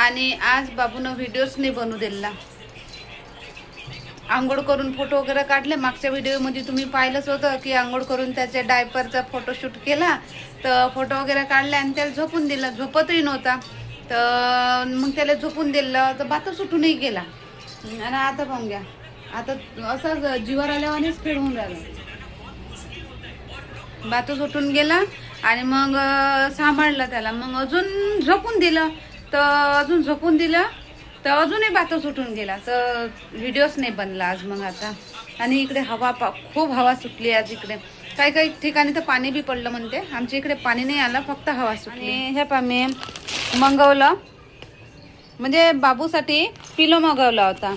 आणि आज बाबूनं व्हिडिओच नाही बनवू दिला. आंघोळ करून फोटो वगैरे काढले. मागच्या व्हिडिओमध्ये तुम्ही पाहिलंच होतं की आंघोळ करून त्याच्या डायपरचा फोटोशूट केला, तर फोटो वगैरे काढले आणि त्याला झोपून दिला. झोपतही नव्हता, तर मग त्याला झोपून दिलं तर बात सुटूनही गेला. आणि आता पाहून घ्या, आता असं जीवावर आल्यावानेच खेळून राहिला. बातच सुटून गेला आणि मग सांभाळलं त्याला. मग अजून झोपून दिलं तर अजूनही बात सुटून गेला. तर व्हिडिओच नाही बनला आज मग आता. आणि इकडे खूप हवा सुटली आज इकडे. काही काही ठिकाणी तर पाणी बी पडलं म्हणते. आमच्या इकडे पाणी नाही आलं, फक्त हवा सुटली. आणि हे पहा, मी मागवलं म्हणजे बाबूसाठी पिलो मागवला होता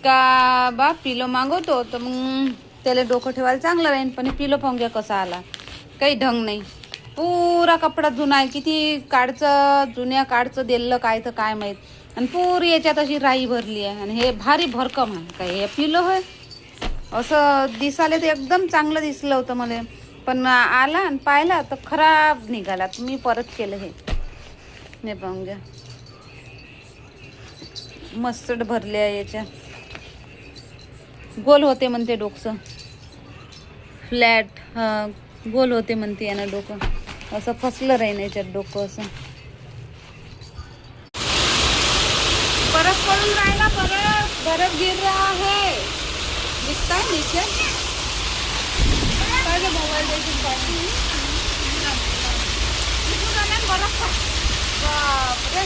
का. बा पिलो मागवतो तर मग त्याला डोकं ठेवायला चांगलं राहील. पण पिलो पाहून घ्या कसा आला, काही ढंग नाही. पुरा कपडा जुना आहे. किती जुन्या काडचं दिलं काय तर काय माहीत. आणि पुरी याच्यात अशी राई भरली आहे. आणि हे भारी भरकम आहे. काय हे पिलो आहे असं दिसायला तर एकदम चांगलं दिसलं होतं मला, पण आला आणि पाहिला तर खराब निघाला. मी परत केलं. हे पाहून घ्या, मस्तड भरले आहे. याच्यात गोल होते म्हणते डोकं, फ्लॅट गोल होते म्हणते यानं डोकं. असं फसलं राहीन याच्यात डोकं. असं बर्फ पडून राहिला, बर्फ गिर रहा है. दिखता है नीचे. मोबाईल देखील बर्फ. बापरे,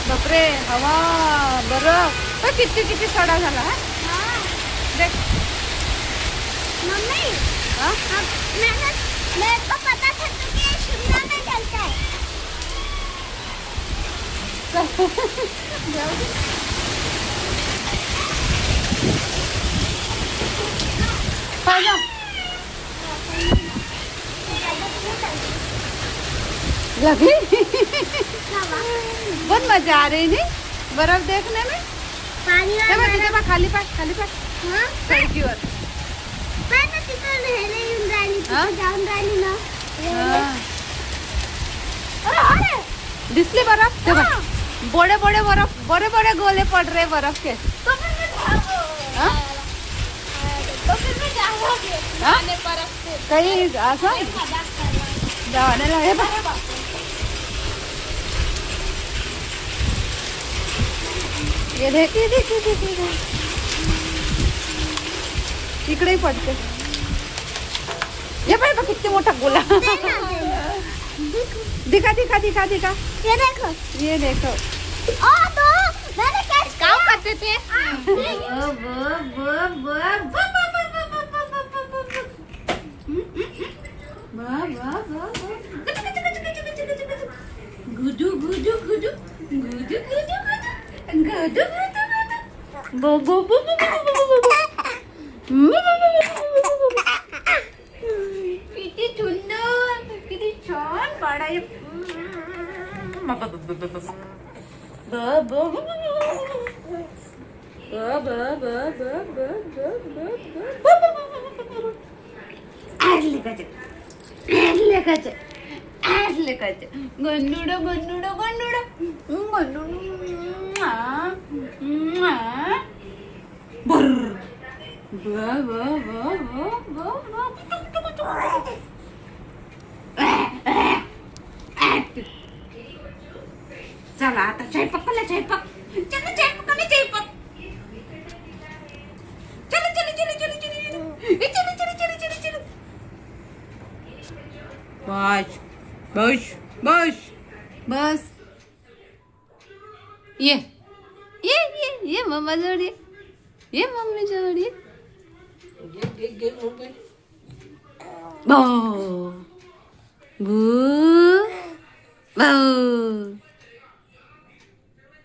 बापरे, हवा बरं किती किती सडा झाला. देख मम्मी, मेरे को पता था कि ये शिमला में चलता है. लगी बहुत मजा आ रही नहीं बर्फ देखने में. पानी खाली पाय सडकीवर. दिसले बर्फ. बड़े बड़े गोले पड़ रहे बर्फ के. काही असं जावायला हे बघ. ये देख इकडेही पडते. हे पाहिजे किती मोठा गोला. दिखा ये देखो. तो मैंने क्या करते थे. गुडू किती सुंदर, किती छान पाडाय. गंडुड चला आता चाय पकला. बस ये मम्मा जोडी. ये मम्मी जोडी.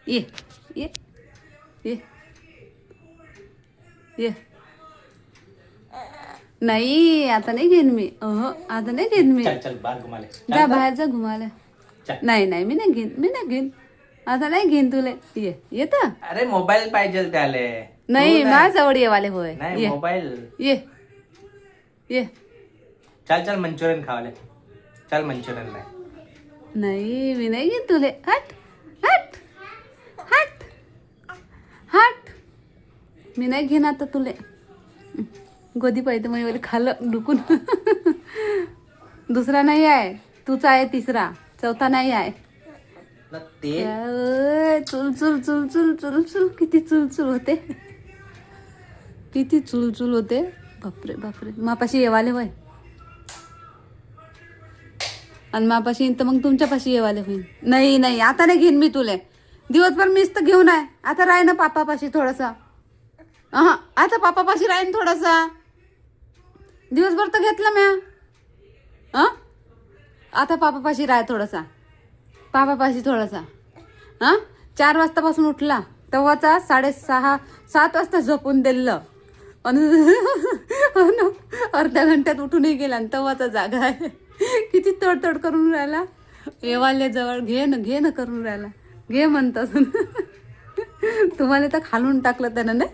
ये ये. नाही आता नाही घेईन मी. आता नाही घेईन मी. चल चल बाहेर घुमाले. जा बाहेर जा घुमाला. चल. नाही नाही मी नाही घेईन आता नाही घेईन तुले. ये येत अरे मोबाईल पाहिजे त्याले. नाही माझ्या जवळ येवाले होय. नाही ये मोबाईल. ये ये. चल चल मंचुरियन खावले. चल मंचुरियन नाही. नाही मी नाही घेईन तुले. हट हट हट हट. मी नाही घेईन आता तुले. गोदी पाहिजे मग खाल्लं डुकून. दुसरा नाही आहे तूच आहे तिसरा. चौथा नाही आहे. ना ते चुल चुल चुल चुल चुल चुल किती चुल चुल होते. किती चुल चुल होते. बापरे बापरे. मापाशी येवाले होय. आणि मापाशी येईन तर मग तुमच्यापाशी येवाले होईल. नाही नाही आता नाही घेईन मी तुले. दिवसभर मीच तर घेऊन आहे. आता राह ना पापापाशी थोडंसं. आता पापापाशी राहीन थोडंसं. दिवसभर तर घेतलं म्या. आता पापापाशी राह थोडंसा. पापापाशी थोडासा. 4 वाजतापासून उठला तेव्हाचा 6:30 7 वाजता झोपून दिलं. आणि अर्ध्या घंट्यात उठूनही गेला आणि तेव्हाचा जागा आहे. किती तडतड करून राहिला. येवाले जवळ घे न करून राहिला. घे म्हणतात. तुम्हाला तर खालून टाकलं त्यानं नाही.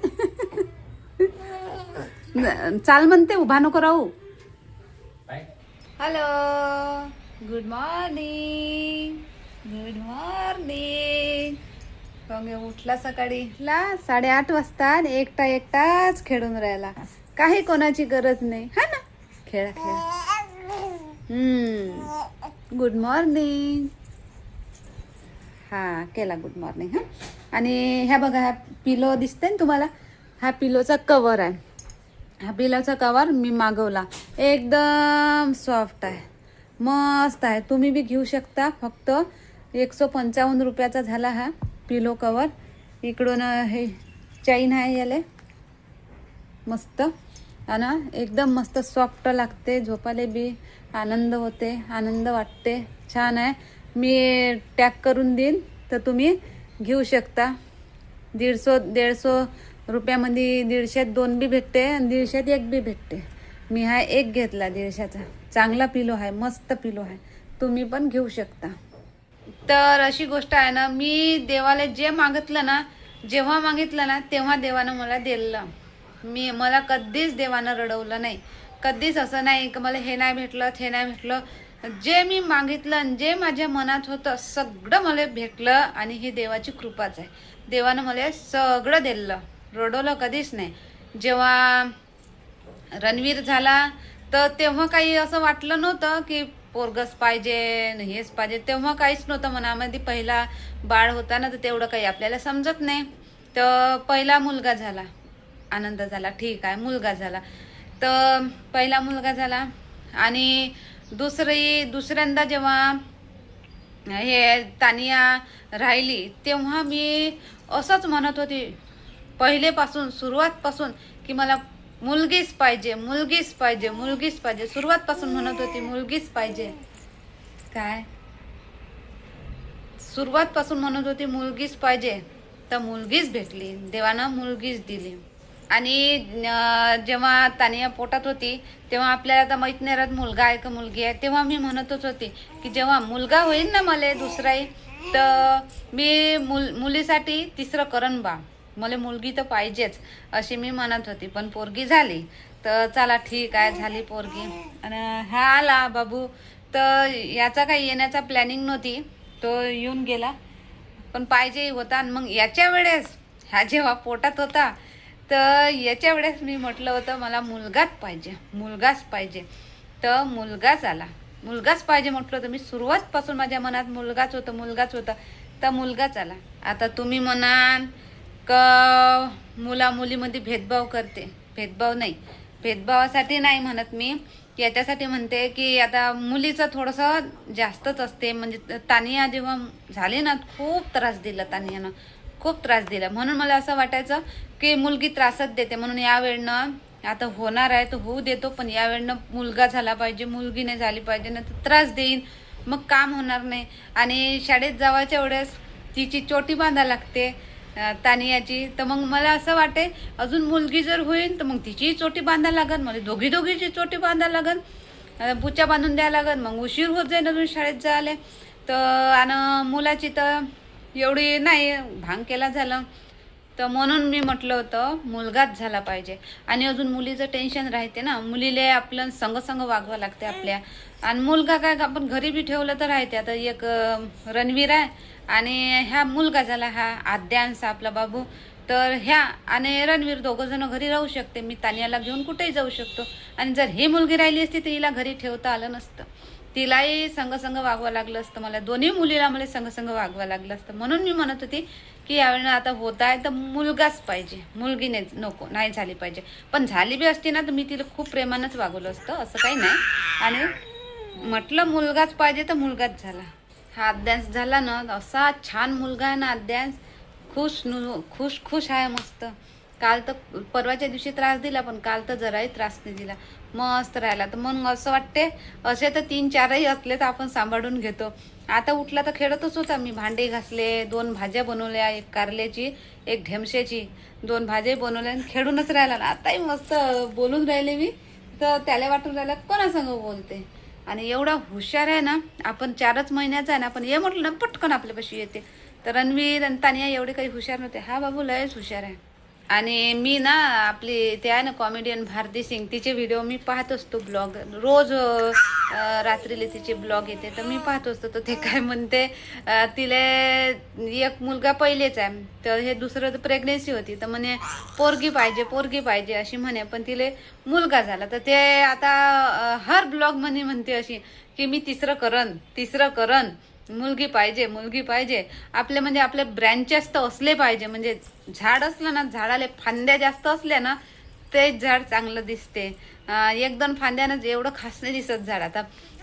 चाल म्हणते उभा नको राहू. Hello good morning. Good morning. उठला सकाळी 8:30 वाजता. एकटाच खेळून राहिला. काही कोणाची गरज नाही. हा ना खेळा. Good morning. हा केला गुड मॉर्निंग. आणि ह्या बघा ह्या पिलो दिसते ना तुम्हाला. हा पिलोचा कवर आहे. हा पिलोचा कवर मी मागवला. एकदम सॉफ्ट आहे. मस्त आहे. तुम्ही बी घेऊ शकता. फक्त 155 रुपयाचा झाला हा पिलो कवर. इकडून हे चैन आहे याले मस्त. आणि एकदम मस्त सॉफ्ट लागते. झोपाले बी आनंद होते. आनंद वाटते. छान आहे. मी टॅग करून देईन तर तुम्ही घेऊ शकता. 150 रुपयामध्ये 150 2 बी भेटते आणि 150 1 बी भेटते. मी हा एक घेतला 150चा. चांगला पिलो आहे. मस्त पिलो आहे. तुम्ही पण घेऊ शकता. तर अशी गोष्ट आहे ना. मी देवाला जे मागितलं ना जेव्हा मागितलं ना तेव्हा देवानं मला दिलं. मला कधीच देवानं रडवलं नाही. कधीच असं नाही की मला हे नाही भेटलं ते नाही भेटलं. जे मी मागितलं आणि जे माझ्या मनात होतं सगळं मला भेटलं. आणि ही देवाची कृपाच आहे. देवानं मला सगळं दिलं. रडवलं कधीच नाही. जेव्हा रणवीर झाला तर तेव्हा काही असं वाटलं नव्हतं की पोरगस पाहिजे हेच पाहिजे. तेव्हा काहीच नव्हतं मनामध्ये. पहिला बाळ होता ना तर तेवढं काही आपल्याला समजत नाही. तर पहिला मुलगा झाला. आनंद झाला. ठीक आहे मुलगा झाला. तर पहिला मुलगा झाला. आणि दुसऱ्यांदा जेव्हा हे तानिया राहिली तेव्हा मी असंच म्हणत होती. पहिलेपासून सुरुवातपासून की मला मुलगीच पाहिजे. सुरुवातपासून म्हणत होती मुलगीच पाहिजे. काय सुरुवातपासून म्हणत होती मुलगीच पाहिजे. तर मुलगीच भेटली. देवानं मुलगीच दिली. आणि जेव्हा तानिया पोटात होती तेव्हा आपल्याला आता माहीत नाही राहत मुलगा आहे का मुलगी आहे. तेव्हा मी म्हणतच होती की जेव्हा मुलगा होईल ना मला दुसराही तर मी मुलीसाठी तिसरं करण बा. मला मुलगी तर पाहिजेच अशी मी म्हणत होती. पण पोरगी झाली तर चला ठीक आहे झाली पोरगी. आणि हा आला बाबू. तर याचा काही येण्याचा प्लॅनिंग नव्हती. तो येऊन गेला. पण पाहिजेही होता. आणि मग याच्या वेळेस ह्या जेव्हा पोटात होता तर याच्या वेळेस मी म्हटलं होतं मला मुलगाच पाहिजे. तर मुलगाच आला. मुलगाच पाहिजे म्हटलं होतं मी. सुरुवातपासून माझ्या मनात मुलगाच होता. तर मुलगाच आला. आता तुम्ही म्हणाल का मुला मुलीमध्ये भेदभाव करते. भेदभाव नाही. भेदभावासाठी नाही म्हणत मी. याच्यासाठी म्हणते की आता मुलीचं थोडंसं जास्तच असते. म्हणजे तानिया जेव्हा झाली ना खूप त्रास दिला. तानियानं खूप त्रास दिला. म्हणून मला असं वाटायचं की मुलगी त्रासच देते. म्हणून यावेळनं आता होणार आहे तर होऊ देतो. पण यावेळनं मुलगा झाला पाहिजे. मुलगी नाही झाली पाहिजे. ना तर त्रास देईन. मग काम होणार नाही. आणि शाळेत जावायच्या वेळेस तिची चोटी बांधा लागते. तानियाची. तर मग मला असं वाटे अजून मुलगी जर होईल तर मग तिचीही चोटी बांधा लागन, मला दोघीची चोटी बांधा लागन, बुच्या बांधून द्यायला लागन. मग उशीर होत जाईल अजून शाळेत जायला. तर आणि मुलाची तर एवढी नाही भांग केला झालं. तर म्हणून मी म्हटलं होतं मुलगाच झाला पाहिजे. आणि अजून मुलीचं टेन्शन राहते ना, मुलीले आपलं संग वागवा लागते आपल्या. आणि मुलगा काय आपण घरी बी ठेवलं तर राहते. आता एक रणवीर आहे आणि ह्या मुलगा झाला हा आद्यांश आपला बाबू. तर ह्या आणि रणवीर दोघं जण घरी राहू शकते. मी तानियाला घेऊन कुठेही जाऊ शकतो. आणि जर ही मुलगी राहिली असती तर हिला घरी ठेवता आलं नसतं, तिलाही संग वागवा लागलं असतं. मला दोन्ही मुलीला मला संग वागवा लागलं असतं. म्हणून मी म्हणत होती की यावेळेला आता होत आहे तर मुलगाच पाहिजे, मुलगी नाही नाही झाली पाहिजे. पण झाली बी असती ना तर मी तिला खूप प्रेमानंच वागवलं असतं, असं काही नाही. आणि म्हटलं मुलगाच पाहिजे तर मुलगाच झाला. हा अद्यांश झाला ना, असा छान मुलगा आहे ना अद्यांश. खुश आहे मस्त. काल तर परवाच्या दिवशी त्रास दिला, पण काल तर जराही त्रास नाही दिला, मस्त राहिला. तर मग असं वाटते असे तर 3-4ही असले तर आपण सांभाळून घेतो. आता उठला तर खेळतच होता. मी भांडे घासले, 2 भाज्या बनवल्या, एक कारल्याची एक ढेमशेची, 2 भाज्या बनवल्या आणि खेळूनच राहिला ना. आताही मस्त बोलून राहिले मी. तर त्याला वाटून राहिलं कोणासंग बोलते. आणि एवढा हुशार आहे ना, आपण 4च महिन्याचा आहे ना, आपण ये म्हटलं ना पटकन आपल्यापाशी येते. तर रणवीर आणि तानिया एवढे काही हुशार नव्हते. हा बाबू लयच हुशार आहे. आणि मी ना आपली ते आहे ना कॉमेडियन भारती सिंग, तिचे व्हिडिओ मी पाहत असतो, ब्लॉग रोज रात्रीला तिचे ब्लॉग येते तर मी पाहत असतो. तर ते काय म्हणते तिला एक मुलगा पहिलेच आहे, तर हे दुसरं तर प्रेग्नेन्सी होती, तर म्हणे पोरगी पाहिजे अशी म्हणे. पण तिला मुलगा झाला. तर ते आता हर ब्लॉग मध्ये म्हणते अशी की मी तिसरं करन, मुलगी पाहिजे. आपले म्हणजे आपले ब्रँचेस तर असले पाहिजे. म्हणजे झाड असलं ना, झाडाला फांद्या जास्त असल्या ना तेच झाड चांगलं दिसते. 1-2 फांद्यानं एवढं खास नाही दिसत झाड. आता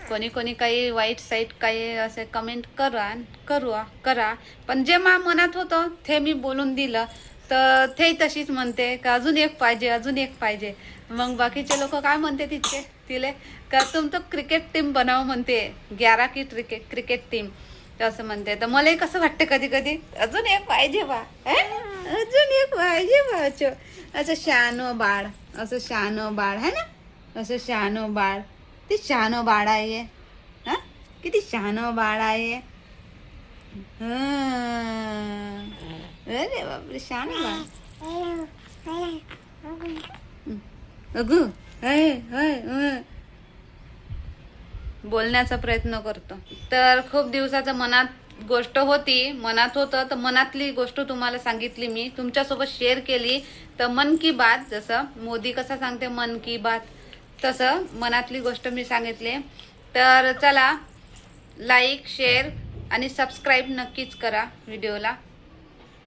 कोणी काही वाईट साईट काही असे कमेंट करा. पण जे मा मनात होतं ते मी बोलून दिलं. तर ते तशीच म्हणते का अजून एक पाहिजे. मग बाकीचे लोक काय म्हणते तिले का तुम तो क्रिकेट टीम बनाव म्हणते, 11 की क्रिकेट टीम असं म्हणते. तर मलाही कसं वाटतं कधी अजून एक पाहिजे बा, असं शहाणं बाळ है ना, असं शहाणं बाळ. ते शहाणं बाळ आहे हा, किती शहाणं बाळ आहे. अरे बापरे, शहाणं बाळ. अगं बोलण्याचा प्रयत्न करतो. तर खूप दिवसाचं मनात गोष्ट होती, मनात होतं, तर मनातली गोष्ट तुम्हाला सांगितली, मी तुमच्यासोबत शेअर केली. तर मन की बात, जसं मोदी कसा सांगते मन की बात, तसं मनातली गोष्ट मी सांगितली. तर चला लाईक, शेअर आणि सबस्क्राईब नक्कीच करा व्हिडिओला.